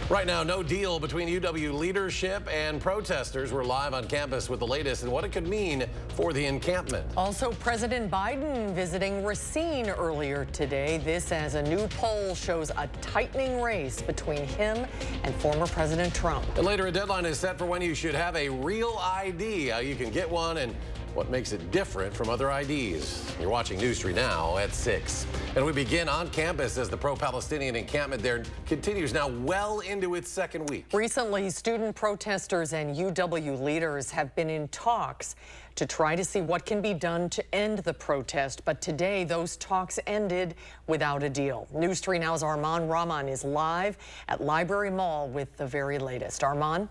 Right now, no deal between UW leadership and protesters. We're live on campus with the latest and what it could mean for the encampment. Also, President Biden visiting Racine earlier today. This as a new poll shows a tightening race between him and former President Trump. And later, a deadline is set for when you should have a real ID, how you can get one, and what makes it different from other IDs. You're watching News 3 now at 6. And we begin on campus as the pro-Palestinian encampment there continues now well into its second week. Recently, student protesters and UW leaders have been in talks to try to see what can be done to end the protest. But today, those talks ended without a deal. News 3 Now's Arman Rahman is live at Library Mall with the very latest. Arman?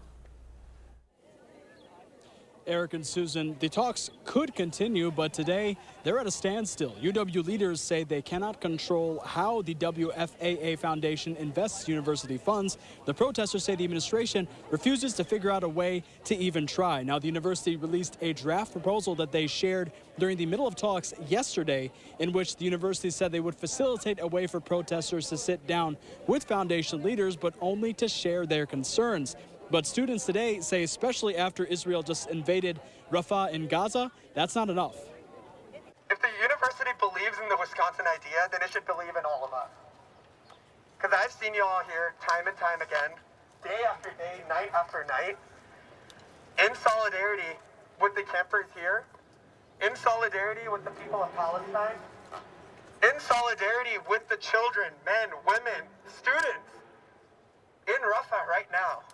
Eric and Susan, the talks could continue, but today they're at a standstill. UW leaders say they cannot control how the WFAA Foundation invests university funds. The protesters say the administration refuses to figure out a way to even try. Now, the university released a draft proposal that they shared during the middle of talks yesterday, in which the university said they would facilitate a way for protesters to sit down with foundation leaders, but only to share their concerns. But students today say, especially after Israel just invaded Rafah in Gaza, that's not enough. If the university believes in the Wisconsin idea, then it should believe in all of us. Because I've seen you all here time and time again, day after day, night after night, in solidarity with the campers here, in solidarity with the people of Palestine, in solidarity with the children, men, women, students in Rafah right now.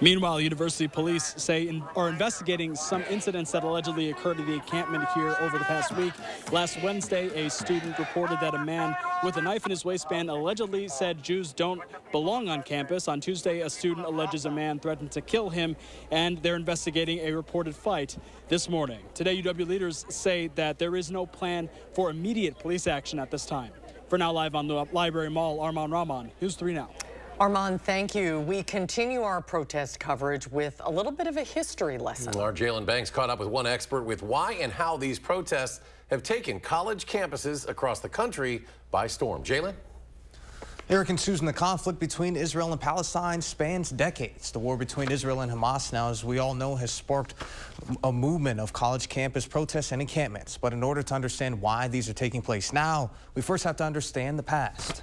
Meanwhile, university police say are investigating some incidents that allegedly occurred at the encampment here over the past week. Last Wednesday, a student reported that a man with a knife in his waistband allegedly said Jews don't belong on campus. On Tuesday, a student alleges a man threatened to kill him, and they're investigating a reported fight this morning. Today, UW leaders say that there is no plan for immediate police action at this time. For now, live on the Library Mall, Arman Rahman, News 3 Now. Arman, thank you. We continue our protest coverage with a little bit of a history lesson. Our Jalen Banks caught up with one expert with why and how these protests have taken college campuses across the country by storm. Jalen? Eric and Susan, the conflict between Israel and Palestine spans decades. The war between Israel and Hamas now, as we all know, has sparked a movement of college campus protests and encampments. But in order to understand why these are taking place now, we first have to understand the past.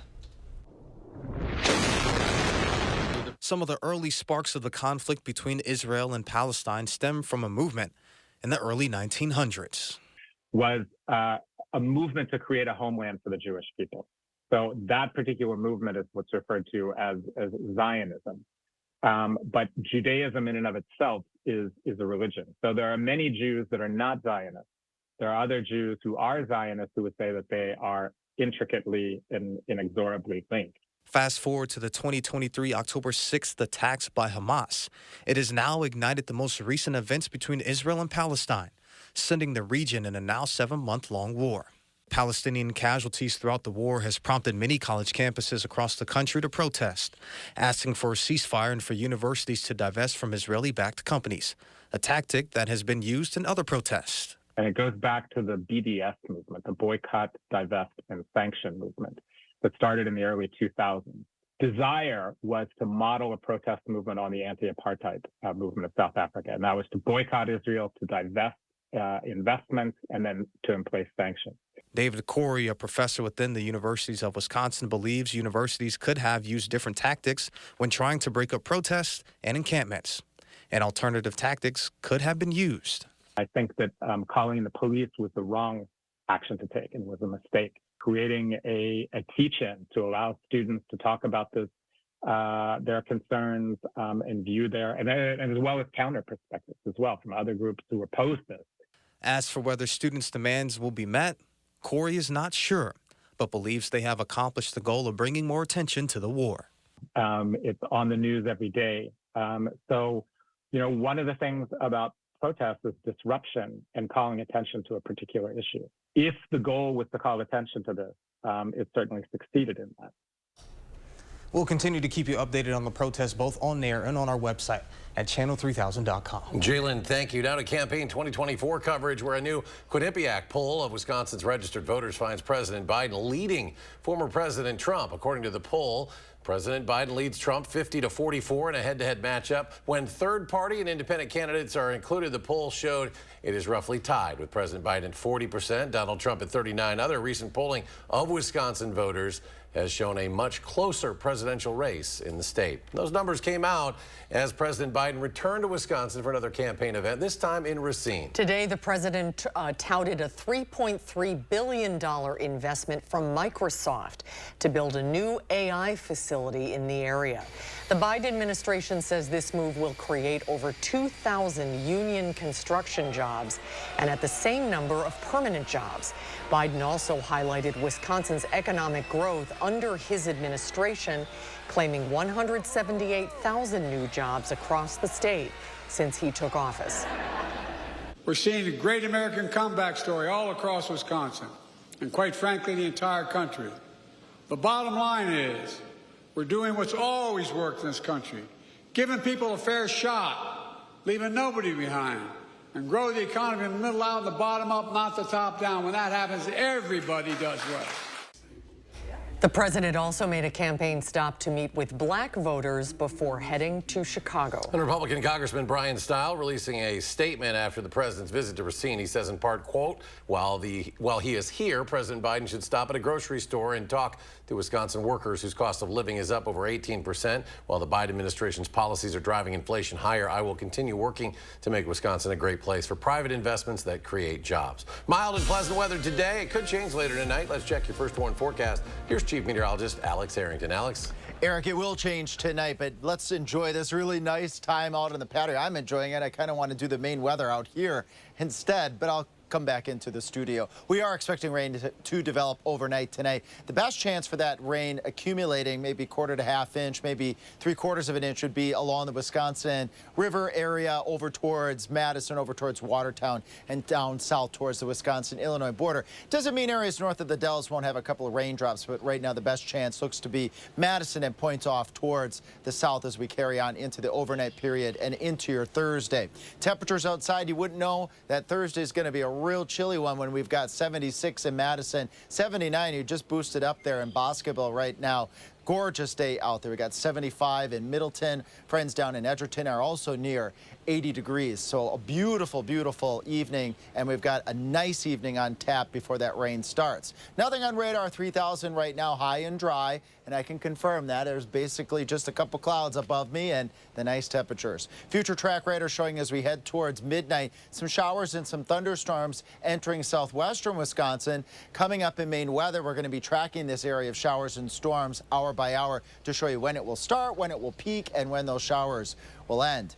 Some of the early sparks of the conflict between Israel and Palestine stem from a movement in the early 1900s. Was a movement to create a homeland for the Jewish people. So that particular movement is what's referred to as Zionism. But Judaism in and of itself is a religion. So there are many Jews that are not Zionists. There are other Jews who are Zionists who would say that they are intricately and inexorably linked. Fast forward to the 2023 October 6th attacks by Hamas. It has now ignited the most recent events between Israel and Palestine, sending the region in a now 7-month-long war. Palestinian casualties throughout the war has prompted many college campuses across the country to protest, asking for a ceasefire and for universities to divest from Israeli-backed companies, a tactic that has been used in other protests. And it goes back to the BDS movement, the boycott, divest, and sanction movement that started in the early 2000s. Desire was to model a protest movement on the anti-apartheid movement of South Africa, and that was to boycott Israel, to divest investments, and then to place sanctions. David Corey, a professor within the universities of Wisconsin, believes universities could have used different tactics when trying to break up protests and encampments, and alternative tactics could have been used. I think that calling the police was the wrong action to take and was a mistake. Creating a teach-in to allow students to talk about this, their concerns and view and as well as counter perspectives as well from other groups who oppose this. As for whether students' demands will be met, Corey is not sure, but believes they have accomplished the goal of bringing more attention to the war. It's on the news every day. So, one of the things about protests is disruption and calling attention to a particular issue. If the goal was to call attention to this, it certainly succeeded in that. We'll continue to keep you updated on the protests both on air and on our website. at channel3000.com. Jalen, thank you. Now to campaign 2024 coverage, where a new Quinnipiac poll of Wisconsin's registered voters finds President Biden leading former President Trump. According to the poll, President Biden leads Trump 50-44 in a head-to-head matchup. When third-party and independent candidates are included, the poll showed it is roughly tied, with President Biden at 40%, Donald Trump at 39%. Other recent polling of Wisconsin voters has shown a much closer presidential race in the state. Those numbers came out as President Biden returned to Wisconsin for another campaign event, this time in Racine. Today, the president touted a $3.3 billion investment from Microsoft to build a new AI facility in the area. The Biden administration says this move will create over 2,000 union construction jobs and at the same number of permanent jobs. Biden also highlighted Wisconsin's economic growth under his administration, claiming 178,000 new jobs across the state since he took office. We're seeing a great American comeback story all across Wisconsin, and quite frankly, the entire country. The bottom line is, we're doing what's always worked in this country, giving people a fair shot, leaving nobody behind, and grow the economy in the middle out and the bottom up, not the top down. When that happens, everybody does well. The president also made a campaign stop to meet with black voters before heading to Chicago. And Republican Congressman Brian Stile releasing a statement after the president's visit to Racine. He says in part, quote, while he is here, President Biden should stop at a grocery store and talk to Wisconsin workers whose cost of living is up over 18%. While the Biden administration's policies are driving inflation higher, I will continue working to make Wisconsin a great place for private investments that create jobs. Mild and pleasant weather today. It could change later tonight. Let's check your first one forecast. Here's Chief Meteorologist Alex Harrington. Alex? Eric, it will change tonight, but let's enjoy this really nice time out on the patio. I'm enjoying it. I kind of want to do the main weather out here instead, but I'll come back into the studio. We are expecting rain to develop overnight tonight. The best chance for that rain accumulating, maybe quarter to half inch, maybe 3/4 of an inch, would be along the Wisconsin River area over towards Madison, over towards Watertown, and down south towards the Wisconsin-Illinois border. Doesn't mean areas north of the Dells won't have a couple of raindrops, but right now the best chance looks to be Madison and points off towards the south as we carry on into the overnight period and into your Thursday. Temperatures outside, you wouldn't know that Thursday is going to be a real chilly one when we've got 76 in Madison, 79. You just boosted up there in Boscobel right now. Gorgeous day out there. We got 75 in Middleton. Friends down in Edgerton are also near 80 degrees. So a beautiful, beautiful evening, and we've got a nice evening on tap before that rain starts. Nothing on radar 3000 right now, high and dry, and I can confirm that. There's basically just a couple clouds above me and the nice temperatures. Future track radar showing as we head towards midnight, some showers and some thunderstorms entering southwestern Wisconsin. Coming up in main weather, we're going to be tracking this area of showers and storms hour by hour to show you when it will start, when it will peak, and when those showers will end.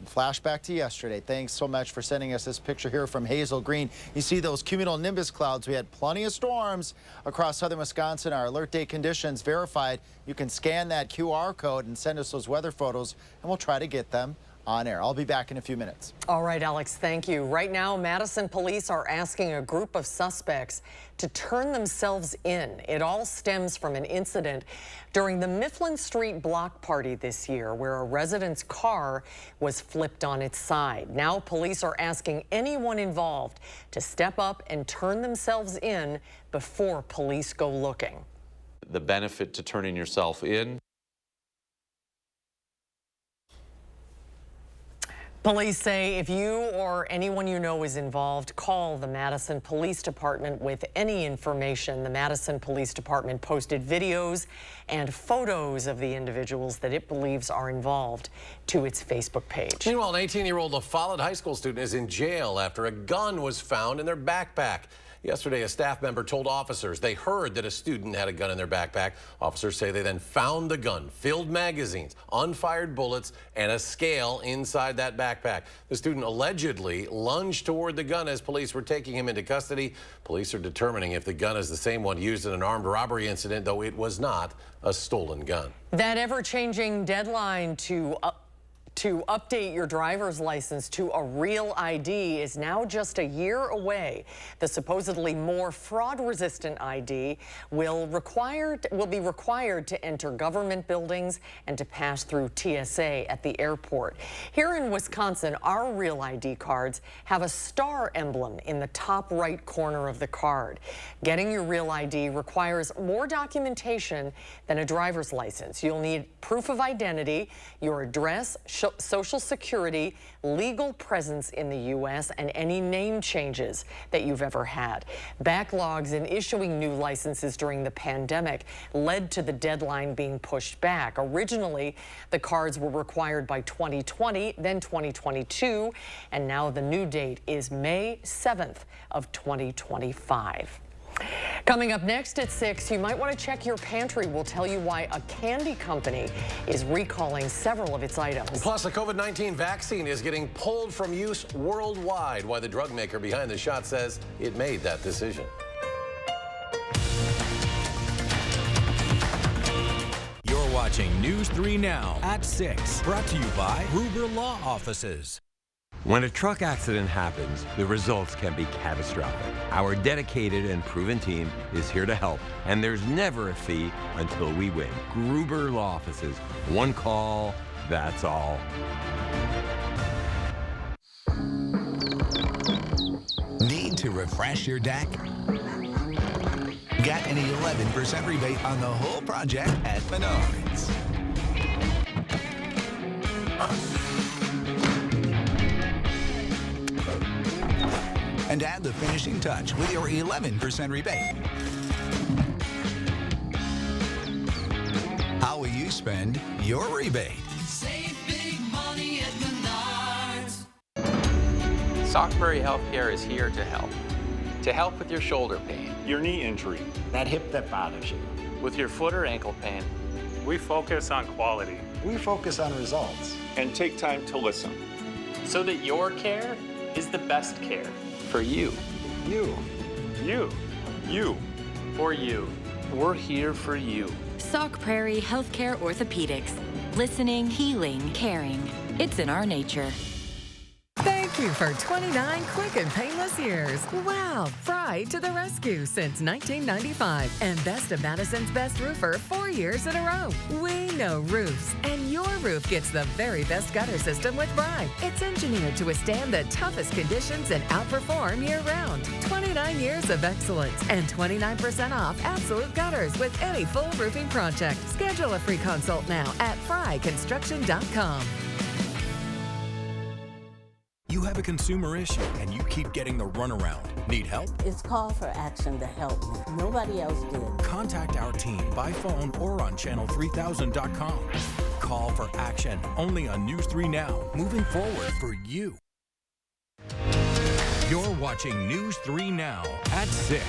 Flashback to yesterday. Thanks so much for sending us this picture here from Hazel Green. You see those cumulonimbus clouds. We had plenty of storms across southern Wisconsin. Our alert day conditions verified. You can scan that QR code and send us those weather photos, and we'll try to get them on air. I'll be back in a few minutes. All right, Alex, thank you. Right now, Madison police are asking a group of suspects to turn themselves in. It all stems from an incident during the Mifflin Street block party this year, where a resident's car was flipped on its side. Now police are asking anyone involved to step up and turn themselves in before police go looking. The benefit to turning yourself in. Police say if you or anyone you know is involved, call the Madison Police Department with any information. The Madison Police Department posted videos and photos of the individuals that it believes are involved to its Facebook page. Meanwhile, an 18-year-old LaFollette High School student is in jail after a gun was found in their backpack. Yesterday, a staff member told officers they heard that a student had a gun in their backpack. Officers say they then found the gun, filled magazines, unfired bullets, and a scale inside that backpack. The student allegedly lunged toward the gun as police were taking him into custody. Police are determining if the gun is the same one used in an armed robbery incident, though it was not a stolen gun. That ever-changing deadline to update your driver's license to a real ID is now just a year away. The supposedly more fraud-resistant ID will be required to enter government buildings and to pass through TSA at the airport. Here in Wisconsin, our real ID cards have a star emblem in the top right corner of the card. Getting your real ID requires more documentation than a driver's license. You'll need proof of identity, your address, social security, legal presence in the U.S., and any name changes that you've ever had. Backlogs in issuing new licenses during the pandemic led to the deadline being pushed back. Originally, the cards were required by 2020, then 2022, and now the new date is May 7th of 2025. Coming up next at 6, you might want to check your pantry. We'll tell you why a candy company is recalling several of its items. Plus, the COVID-19 vaccine is getting pulled from use worldwide. Why the drug maker behind the shot says it made that decision. You're watching News 3 Now at 6. Brought to you by Gruber Law Offices. When a truck accident happens, the results can be catastrophic. Our dedicated and proven team is here to help, and there's never a fee until we win. Gruber Law Offices. One call, that's all. Need to refresh your deck? Get an 11% rebate on the whole project at Menards. And add the finishing touch with your 11% rebate. How will you spend your rebate? Save big money at Menards. Sockberry Healthcare is here to help. To help with your shoulder pain, your knee injury, that hip that bothers you, with your foot or ankle pain. We focus on quality. We focus on results. And take time to listen. So that your care is the best care. For you. You. You. You. For you. We're here for you. Sauk Prairie Healthcare Orthopedics. Listening, healing, caring. It's in our nature. Thank you for 29 quick and painless years. Wow, Fry to the rescue since 1995. And Best of Madison's Best Roofer 4 years in a row. We know roofs, and your roof gets the very best gutter system with Fry. It's engineered to withstand the toughest conditions and outperform year-round. 29 years of excellence and 29% off absolute gutters with any full roofing project. Schedule a free consult now at fryconstruction.com. You have a consumer issue and you keep getting the runaround. Need help? It's call for action to help me. Nobody else did. Contact our team by phone or on channel3000.com. Call for action only on News 3 Now. Moving forward for you. You're watching News 3 Now at 6.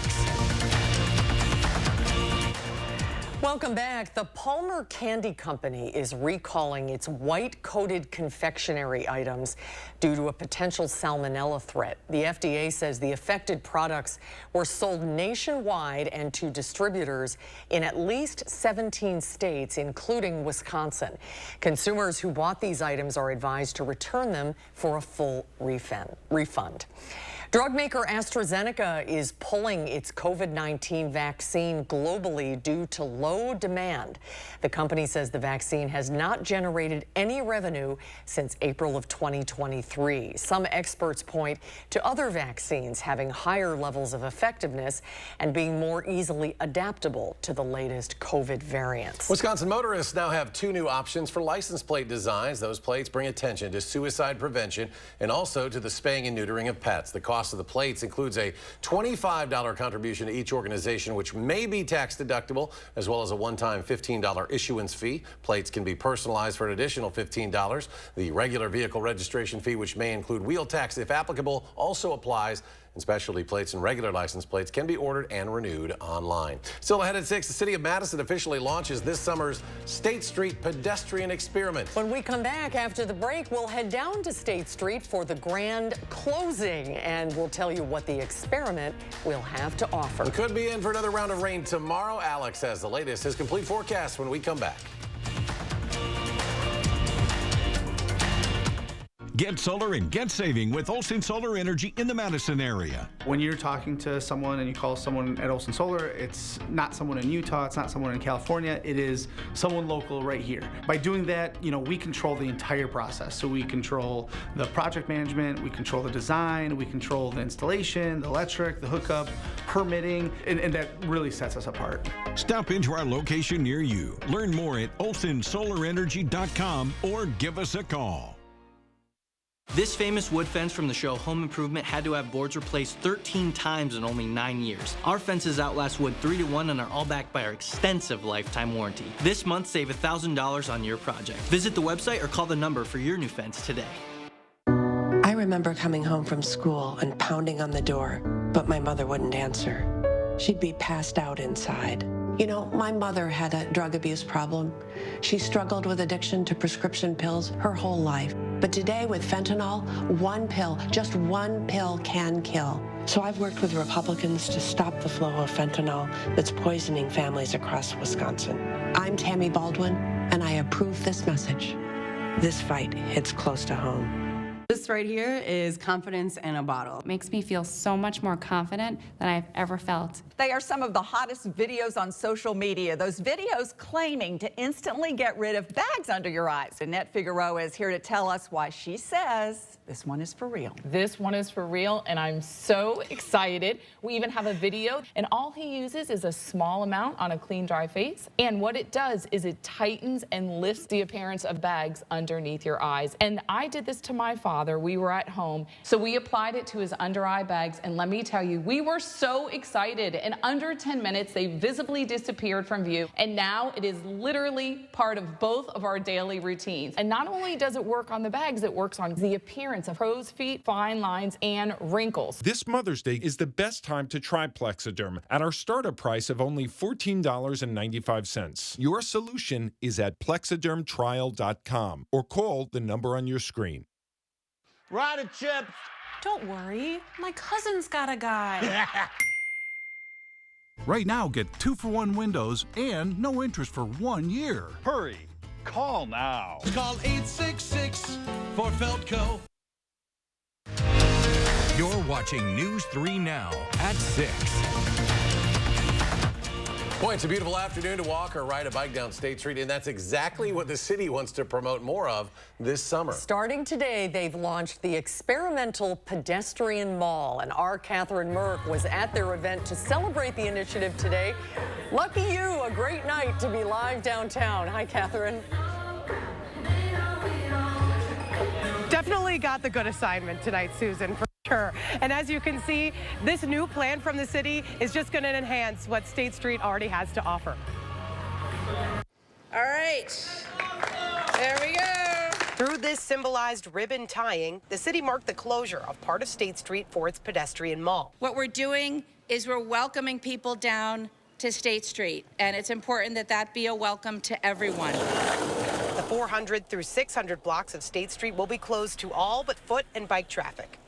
Welcome back. The Palmer Candy Company is recalling its white-coated confectionery items due to a potential salmonella threat. The FDA says the affected products were sold nationwide and to distributors in at least 17 states, including Wisconsin. Consumers who bought these items are advised to return them for a full refund. Drug maker AstraZeneca is pulling its COVID-19 vaccine globally due to low demand. The company says the vaccine has not generated any revenue since April of 2023. Some experts point to other vaccines having higher levels of effectiveness and being more easily adaptable to the latest COVID variants. Wisconsin motorists now have 2 new options for license plate designs. Those plates bring attention to suicide prevention and also to the spaying and neutering of pets. The cost of the plates includes a $25 contribution to each organization, which may be tax deductible, as well as a one-time $15 issuance fee. Plates can be personalized for an additional $15. The regular vehicle registration fee, which may include wheel tax if applicable, also applies. And specialty plates and regular license plates can be ordered and renewed online. Still ahead at 6, the city of Madison officially launches this summer's State Street Pedestrian Experiment. When we come back after the break, we'll head down to State Street for the grand closing, and we'll tell you what the experiment will have to offer. We could be in for another round of rain tomorrow. Alex has the latest, his complete forecast when we come back. Get solar and get saving with Olson Solar Energy in the Madison area. When you're talking to someone and you call someone at Olson Solar, it's not someone in Utah, it's not someone in California, it is someone local right here. By doing that, we control the entire process. So we control the project management, we control the design, we control the installation, the electric, the hookup, permitting, and that really sets us apart. Stop into our location near you. Learn more at olsonsolarenergy.com or give us a call. This famous wood fence from the show Home Improvement had to have boards replaced 13 times in only 9 years. Our fences outlast wood 3 to 1 and are all backed by our extensive lifetime warranty. This month, save $1,000 on your project. Visit the website or call the number for your new fence today. I remember coming home from school and pounding on the door, but my mother wouldn't answer. She'd be passed out inside. My mother had a drug abuse problem. She struggled with addiction to prescription pills her whole life. But today with fentanyl, one pill, just one pill can kill. So I've worked with Republicans to stop the flow of fentanyl that's poisoning families across Wisconsin. I'm Tammy Baldwin, and I approve this message. This fight hits close to home. This right here is confidence in a bottle. It makes me feel so much more confident than I've ever felt. They are some of the hottest videos on social media. Those videos claiming to instantly get rid of bags under your eyes. Annette Figueroa is here to tell us why she says this one is for real. This one is for real, and I'm so excited. We even have a video, and all he uses is a small amount on a clean, dry face. And what it does is it tightens and lifts the appearance of bags underneath your eyes. And I did this to my father. We were at home, so we applied it to his under eye bags, and let me tell you, we were so excited. In under 10 minutes, they visibly disappeared from view, and now it is literally part of both of our daily routines. And not only does it work on the bags, it works on the appearance of crow's feet, fine lines, and wrinkles. This Mother's Day is the best time to try Plexiderm at our startup price of only $14.95. Your solution is at plexidermtrial.com or call the number on your screen. Rider chips. Don't worry, my cousin's got a guy. Right now, get 2-for-1 windows and no interest for 1 year. Hurry. Call now. Call 866 for Feltco. You're watching News 3 Now at 6. Boy, it's a beautiful afternoon to walk or ride a bike down State Street, and that's exactly what the city wants to promote more of this summer. Starting today, they've launched the experimental pedestrian mall, and our Catherine Merck was at their event to celebrate the initiative today. Lucky you, a great night to be live downtown. Hi, Catherine. Definitely got the good assignment tonight, Susan, for sure. And as you can see, this new plan from the city is just going to enhance what State Street already has to offer. All right, there we go. Through this symbolized ribbon tying, the city marked the closure of part of State Street for its pedestrian mall. What we're doing is we're welcoming people down to State Street, and it's important that that be a welcome to everyone. The 400 through 600 blocks of State Street will be closed to all but foot and bike traffic.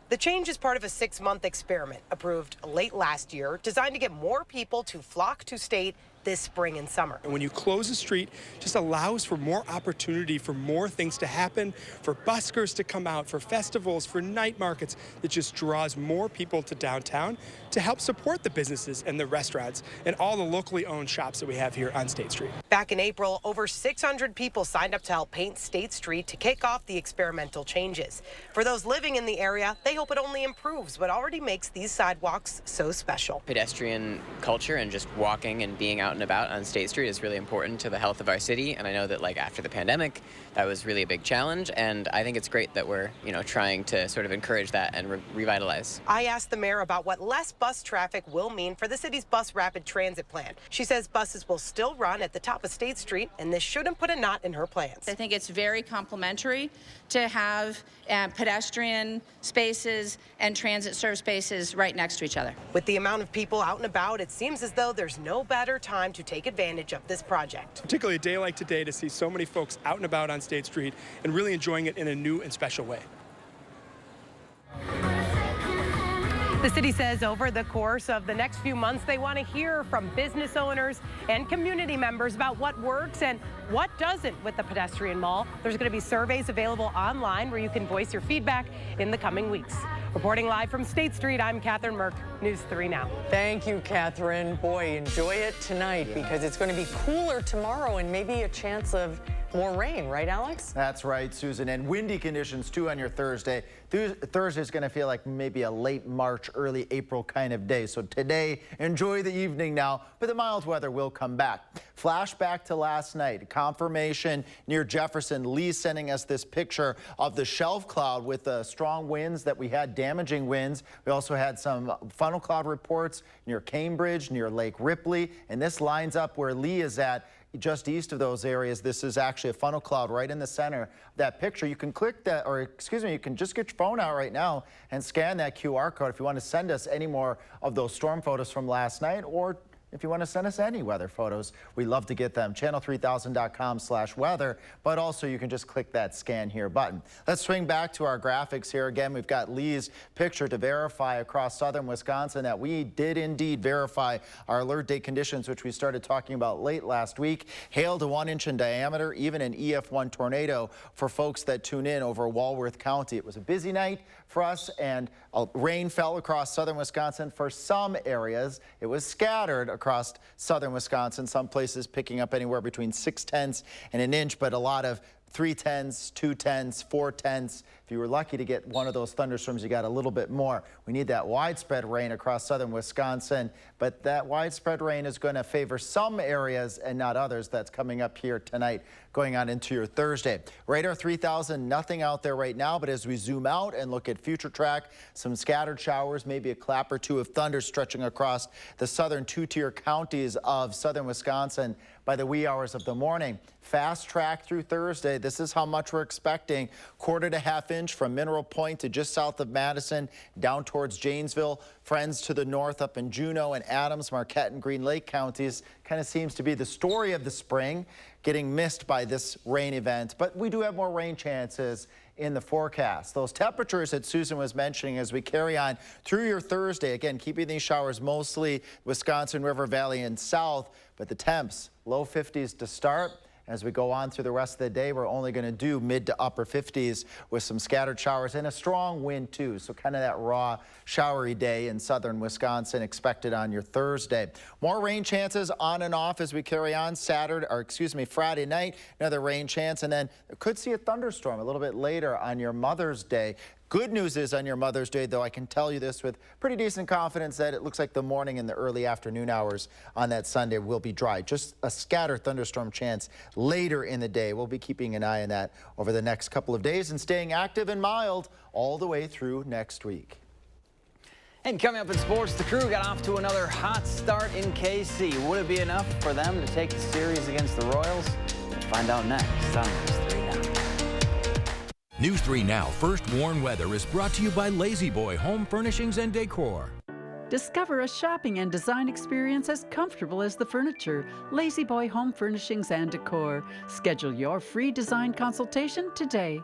The change is part of a 6-month experiment approved late last year, designed to get more people to flock to State this spring and summer. And when you close the street, it just allows for more opportunity for more things to happen, for buskers to come out, for festivals, for night markets. That just draws more people to downtown to help support the businesses and the restaurants and all the locally owned shops that we have here on State Street. Back in April, over 600 people signed up to help paint State Street to kick off the experimental changes. For those living in the area, they hope it only improves what already makes these sidewalks so special. Pedestrian culture and just walking and being out and about on State Street is really important to the health of our city, and I know that after the pandemic that was really a big challenge, and I think it's great that we're trying to sort of encourage that and revitalize. I asked the mayor about what less bus traffic will mean for the city's bus rapid transit plan. She says buses will still run at the top of State Street, and this shouldn't put a knot in her plans. I think it's very complimentary to have pedestrian spaces and transit served spaces right next to each other. With the amount of people out and about, it seems as though there's no better time to take advantage of this project. Particularly a day like today to see so many folks out and about on State Street and really enjoying it in a new and special way. The city says over the course of the next few months, they want to hear from business owners and community members about what works and what doesn't with the pedestrian mall. There's going to be surveys available online where you can voice your feedback in the coming weeks. Reporting live from State Street, I'm Catherine Merck, News 3 Now. Thank you, Catherine. Boy, enjoy it tonight because it's going to be cooler tomorrow and maybe a chance of more rain, right, Alex? That's right, Susan. And windy conditions, too, on your Thursday. Thursday's going to feel like maybe a late March, early April kind of day. So today, enjoy the evening now, but the mild weather will come back. Flashback to last night. Confirmation near Jefferson. Lee sending us this picture of the shelf cloud with the strong winds that we had, damaging winds. We also had some funnel cloud reports near Cambridge, near Lake Ripley, and this lines up where Lee is at. Just east of those areas. This is actually a funnel cloud right in the center of that picture. You can click that, or excuse me, you can just get your phone out right now and scan that QR code if you want to send us any more of those storm photos from last night, or if you want to send us any weather photos, we love to get them. Channel3000.com/weather, but also you can just click that scan here button. Let's swing back to our graphics here. Again, we've got Lee's picture to verify across southern Wisconsin that we did indeed verify our alert day conditions, which we started talking about late last week. Hail to 1 inch in diameter, even an EF1 tornado for folks that tune in over Walworth County. It was a busy night for us, and rain fell across southern Wisconsin for some areas. It was scattered across southern Wisconsin, some places picking up anywhere between 6/10 and an inch, but a lot of 3/10, 2/10, 4/10. If you were lucky to get one of those thunderstorms, you got a little bit more. We need that widespread rain across southern Wisconsin, but that widespread rain is going to favor some areas and not others. That's coming up here tonight, going on into your Thursday. Radar 3000, nothing out there right now, but as we zoom out and look at future track, some scattered showers, maybe a clap or two of thunder stretching across the southern two-tier counties of southern Wisconsin by the wee hours of the morning. Fast track through Thursday. This is how much we're expecting. 1/4 to 1/2 inch from Mineral Point to just south of Madison, down towards Janesville. Friends to the north up in Juneau and Adams, Marquette and Green Lake counties. Kind of seems to be the story of the spring, getting missed by this rain event. But we do have more rain chances in the forecast. Those temperatures that Susan was mentioning as we carry on through your Thursday, again, keeping these showers mostly Wisconsin River Valley and south, but the temps, low 50s to start. As we go on through the rest of the day, we're only going to do mid to upper 50s with some scattered showers and a strong wind too. So kind of that raw, showery day in southern Wisconsin expected on your Thursday. More rain chances on and off as we carry on Friday night. Another rain chance, and then could see a thunderstorm a little bit later on your Mother's Day. Good news is on your Mother's Day, though, I can tell you this with pretty decent confidence that it looks like the morning and the early afternoon hours on that Sunday will be dry. Just a scattered thunderstorm chance later in the day. We'll be keeping an eye on that over the next couple of days and staying active and mild all the way through next week. And coming up in sports, the Crew got off to another hot start in KC. Would it be enough for them to take the series against the Royals? We'll find out next on News 3 Now. News 3 Now First Warn Weather is brought to you by Lazy Boy Home Furnishings and Decor. Discover a shopping and design experience as comfortable as the furniture. Lazy Boy Home Furnishings and Decor. Schedule your free design consultation today.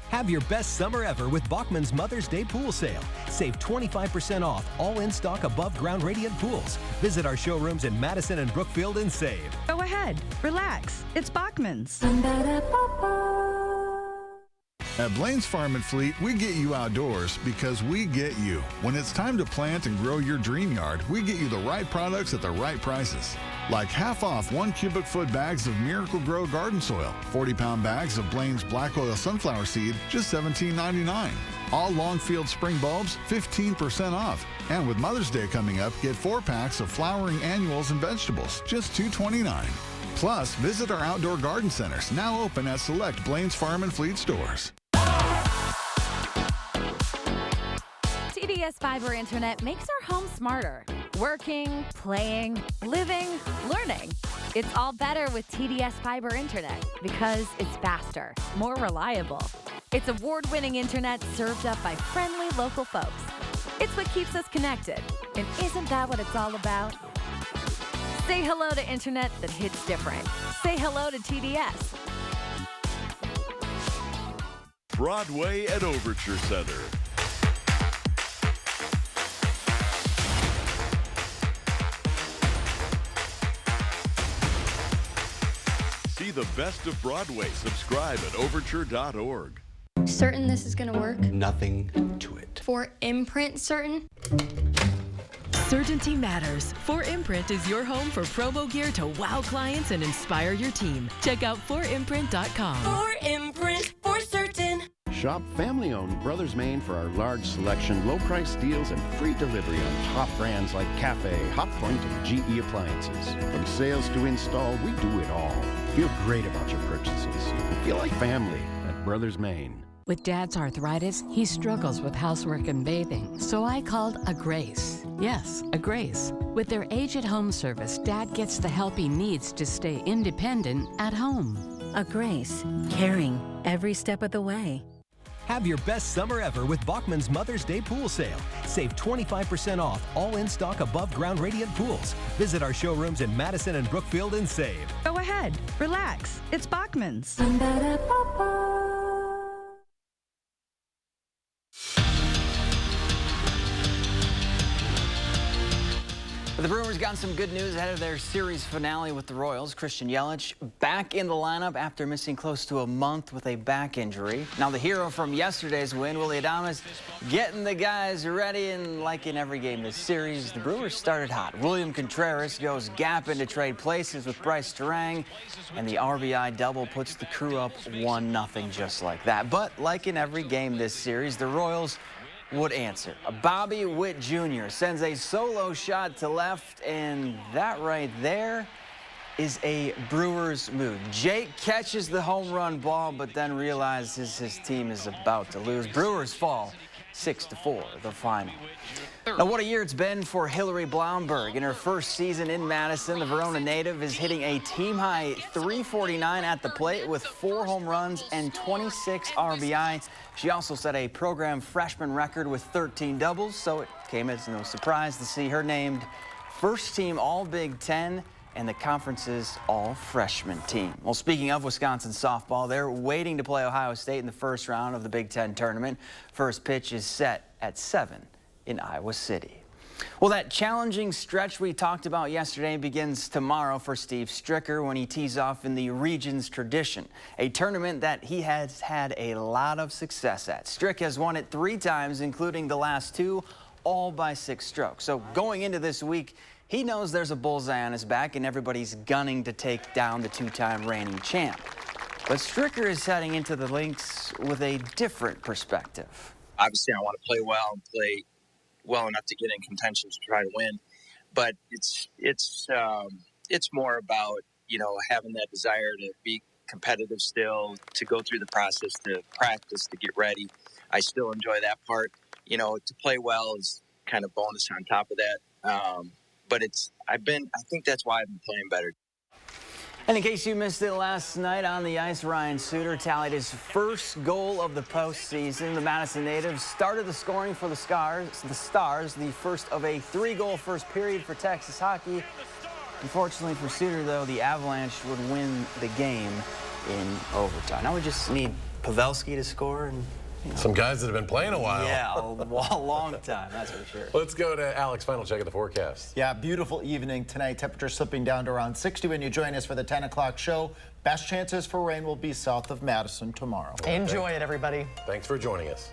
Have your best summer ever with Bachman's Mother's Day Pool Sale. Save 25% off all in-stock above-ground radiant pools. Visit our showrooms in Madison and Brookfield and save. Go ahead. Relax. It's Bachman's. At Blaine's Farm and Fleet, we get you outdoors because we get you. When it's time to plant and grow your dream yard, we get you the right products at the right prices. Like half off 1 cubic foot bags of Miracle Grow garden soil, 40-pound bags of Blaine's Black Oil Sunflower Seed, just $17.99. All Longfield spring bulbs, 15% off. And with Mother's Day coming up, get 4 packs of flowering annuals and vegetables, just $2.29. Plus, visit our outdoor garden centers, now open at select Blaine's Farm and Fleet stores. TDS Fiber Internet makes our home smarter. Working, playing, living, learning. It's all better with TDS Fiber Internet because it's faster, more reliable. It's award-winning internet served up by friendly local folks. It's what keeps us connected. And isn't that what it's all about? Say hello to internet that hits different. Say hello to TDS. Broadway at Overture Center. See the best of Broadway. Subscribe at overture.org. Certain this is gonna work? Nothing to it. For imprint certain? Certainty matters. 4imprint is your home for promo gear to wow clients and inspire your team. Check out 4imprint.com. 4imprint, for certain. Shop family-owned Brothers Maine for our large selection, low-price deals, and free delivery on top brands like Cafe, Hotpoint, and GE appliances. From sales to install, we do it all. Feel great about your purchases. Feel like family at Brothers Maine. With Dad's arthritis, he struggles with housework and bathing, so I called a Grace. Yes, a Grace. With their age-at-home service, Dad gets the help he needs to stay independent at home. A Grace, caring every step of the way. Have your best summer ever with Bachman's Mother's Day Pool Sale. Save 25% off all in-stock above-ground radiant pools. Visit our showrooms in Madison and Brookfield and save. Go ahead, relax. It's Bachman's. The Brewers got some good news ahead of their series finale with the Royals. Christian Yelich back in the lineup after missing close to a month with a back injury. Now the hero from yesterday's win, Willy Adames, getting the guys ready, and like in every game this series, the Brewers started hot. William Contreras goes gap into trade places with Bryce Terang, and the RBI double puts the Crew up 1-0 just like that. But like in every game this series, the Royals would answer. Bobby Witt Jr. sends a solo shot to left, and that right there is a Brewers mood. Jake catches the home run ball, but then realizes his team is about to lose. Brewers fall 6-4, the final. Now, what a year it's been for Hillary Blomberg. In her first season in Madison, the Verona native is hitting a team-high .349 at the plate with 4 home runs and 26 RBI. She also set a program freshman record with 13 doubles, so it came as no surprise to see her named first-team All-Big Ten and the conference's all-freshman team. Well, speaking of Wisconsin softball, they're waiting to play Ohio State in the first round of the Big Ten tournament. First pitch is set at 7 in Iowa City. Well, that challenging stretch we talked about yesterday begins tomorrow for Steve Stricker when he tees off in the Regions Tradition, a tournament that he has had a lot of success at. Strick has won it 3 times, including the last 2, all by 6 strokes. So going into this week, he knows there's a bullseye on his back and everybody's gunning to take down the 2-time reigning champ. But Stricker is heading into the links with a different perspective. Obviously, I want to play well and play well enough to get in contention to try to win, but it's more about, you know, having that desire to be competitive still, to go through the process, to practice, to get ready. I still enjoy that part. You know, to play well is kind of bonus on top of that. But I think that's why I've been playing better. And in case you missed it last night on the ice, Ryan Suter tallied his first goal of the postseason. The Madison natives started the scoring for the Stars, the first of a 3-goal first period for Texas hockey. Unfortunately for Suter, though, the Avalanche would win the game in overtime. Now we just need Pavelski to score and, you know, some guys that have been playing a while. Yeah, a long time, that's for sure. Let's go to Alex. Final check of the forecast. Yeah, beautiful evening tonight. Temperature slipping down to around 60 when you join us for the 10 o'clock show. Best chances for rain will be south of Madison tomorrow. Enjoy it, everybody. Thanks for joining us.